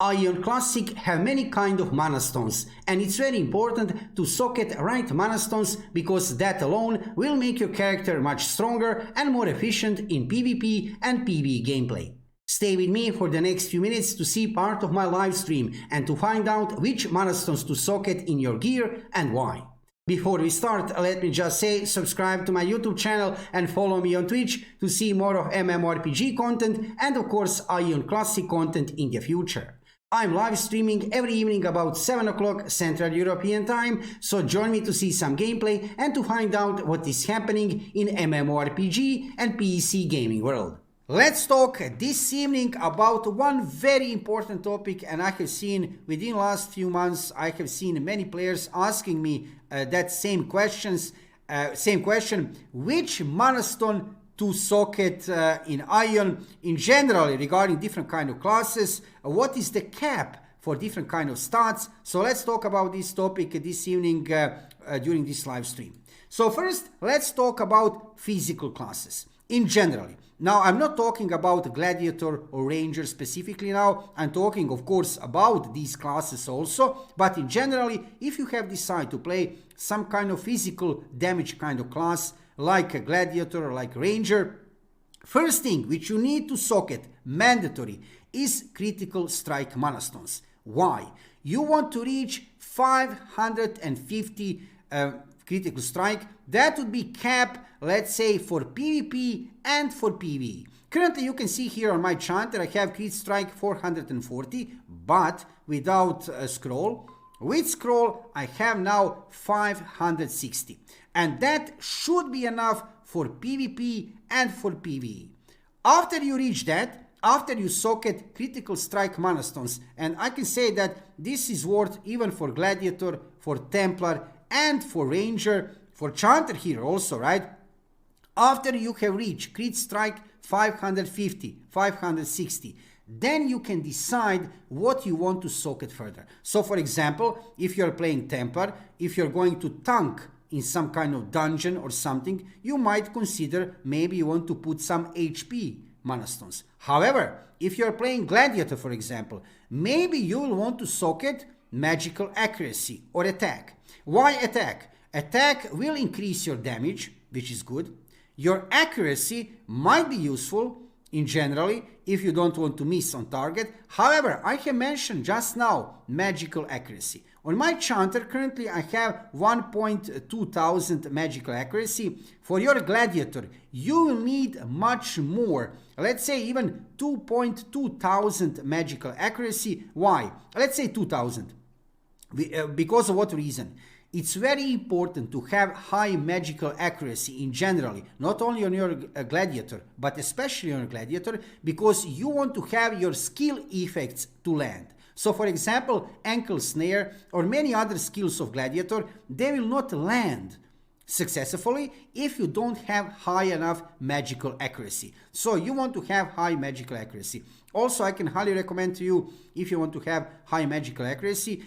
Aion Classic have many kind of mana stones, and it's very important to socket right mana stones because that alone will make your character much stronger and more efficient in PvP and PvE gameplay. Stay with me for the next few minutes to see part of my live stream and to find out which mana stones to socket in your gear and why. Before we start, let me just say subscribe to my YouTube channel and follow me on Twitch to see more of MMORPG content and of course Aion Classic content in the future. I'm live streaming every evening about 7 o'clock Central European Time, so join me to see some gameplay and to find out what is happening in MMORPG and PC gaming world. Let's talk this evening about one very important topic, and I have seen within last few months I have seen many players asking me that same question, which mana stone to socket in Aion in general regarding different kind of classes, what is the cap for different kind of stats. So let's talk about this topic this evening during this live stream. So first let's talk about physical classes in general. Now I'm not talking about gladiator or ranger specifically now, I'm talking of course about these classes also, but in general if you have decided to play some kind of physical damage kind of class like a gladiator or like ranger, first thing which you need to socket mandatory is critical strike mana stones. Why? You want to reach 550 critical strike. That would be cap, let's say, for PvP and for PvE. Currently you can see here on my chanter I have crit strike 440, but without a scroll. With scroll I have now 560, and that should be enough for PvP and for PvE. After you reach that, after you socket critical strike mana stones, and I can say that this is worth even for gladiator, for templar and for ranger, for chanter here also, right? After you have reached crit strike 550, 560, then you can decide what you want to socket further. So for example, if you're playing Templar, if you're going to tank in some kind of dungeon or something, you might consider maybe you want to put some HP mana stones. However, if you're playing Gladiator, for example, maybe you will want to socket magical accuracy or attack. Why attack? Attack will increase your damage, which is good. Your accuracy might be useful in generally if you don't want to miss on target. However, I have mentioned just now magical accuracy. On my chanter currently I have 1,200 magical accuracy. For your gladiator you will need much more, let's say even 2,200 magical accuracy. Why? Let's say 2,000. Because of what reason? It's very important to have high magical accuracy in general, not only on your gladiator, but especially on your gladiator, because you want to have your skill effects to land. So for example, ankle snare or many other skills of gladiator, they will not land successfully if you don't have high enough magical accuracy. So you want to have high magical accuracy. Also, I can highly recommend to you, if you want to have high magical accuracy,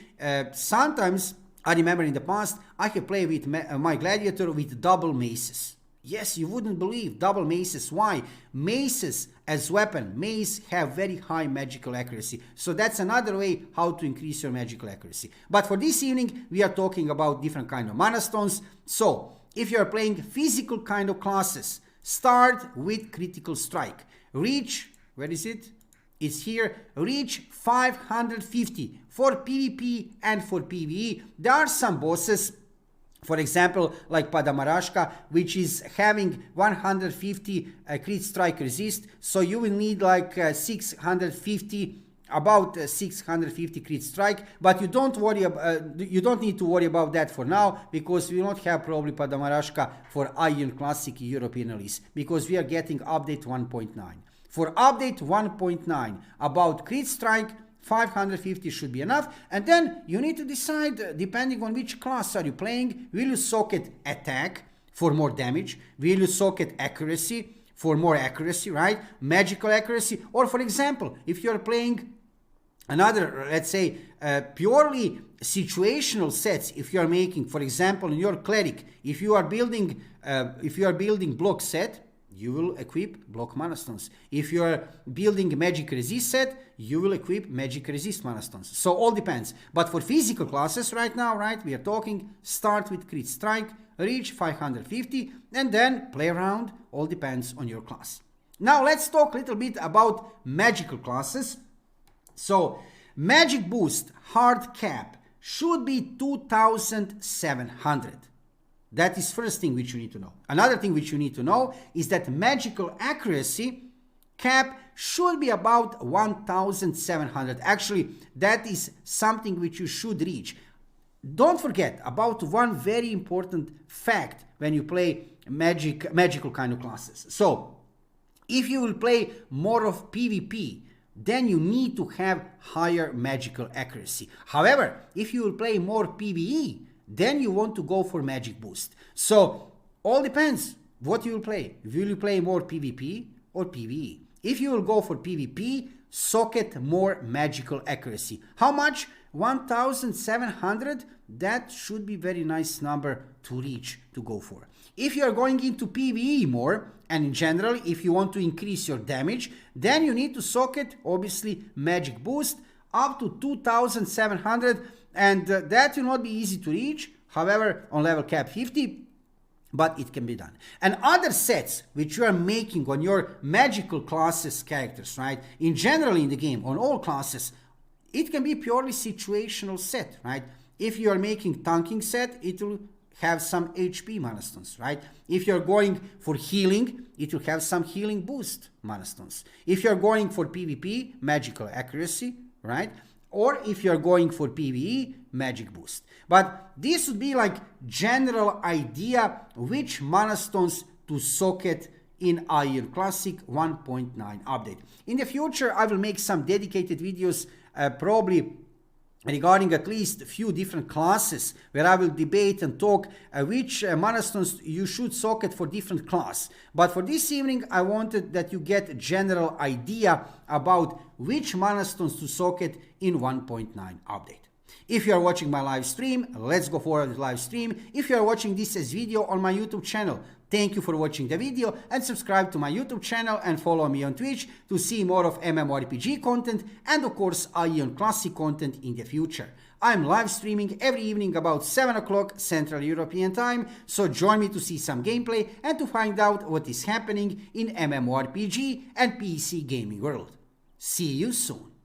sometimes I remember in the past, I have played with my gladiator with double maces. Yes, you wouldn't believe, double maces. Why? Maces as weapon, mace have very high magical accuracy. So that's another way how to increase your magical accuracy. But for this evening, we are talking about different kind of mana stones. So if you are playing physical kind of classes, start with critical strike. Reach, where is it? It's here, reach 550 for PvP and for PvE. There are some bosses, for example, like Padamarashka, which is having 150 crit strike resist. So you will need like 650, about 650 crit strike. But you don't need to worry about that for now, because we will not have probably Padamarashka for Aion Classic European release, because we are getting update 1.9. For update 1.9 about crit strike, 550 should be enough, and then you need to decide, depending on which class are you playing, will you socket attack for more damage, will you socket accuracy for more accuracy, right, magical accuracy, or for example, if you're playing another, let's say, purely situational sets, if you are making, for example, in your cleric, if you are building block set, you will equip block mana-stones. If you are building magic resist set, you will equip magic resist mana-stones. So all depends. But for physical classes right now, right, we are talking start with crit strike, reach 550, and then play around. All depends on your class. Now let's talk a little bit about magical classes. So magic boost hard cap should be 2700. That is first thing which you need to know. Another thing which you need to know is that magical accuracy cap should be about 1700. Actually, that is something which you should reach. Don't forget about one very important fact when you play magical kind of classes. So, if you will play more of PvP, then you need to have higher magical accuracy. However, if you will play more PvE, then you want to go for magic boost. So, all depends what you will play. Will you play more PvP or PvE? If you will go for PvP, socket more magical accuracy. How much? 1700? That should be very nice number to reach, to go for. If you are going into PvE more, and in general, if you want to increase your damage, then you need to socket, obviously, magic boost up to 2700, and that will not be easy to reach. However, on level cap 50, but it can be done. And other sets which you are making on your magical classes characters, right? In general in the game, on all classes, it can be purely situational set, right? If you are making tanking set, it will have some HP mana-stones, right? If you're going for healing, it will have some healing boost mana-stones. If you're going for PvP, magical accuracy, right? Or if you're going for PvE, magic boost. But this would be like general idea which mana-stones to socket in Aion Classic 1.9 update. In the future, I will make some dedicated videos, probably regarding at least a few different classes, where I will debate and talk which mana-stones you should socket for different class. But for this evening, I wanted that you get a general idea about which mana-stones to socket in 1.9 update. If you are watching my live stream, let's go forward with live stream. If you are watching this as video on my YouTube channel, thank you for watching the video, and subscribe to my YouTube channel and follow me on Twitch to see more of MMORPG content and of course Aion Classic content in the future. I'm live streaming every evening about 7 o'clock Central European Time, so join me to see some gameplay and to find out what is happening in MMORPG and PC gaming world. See you soon.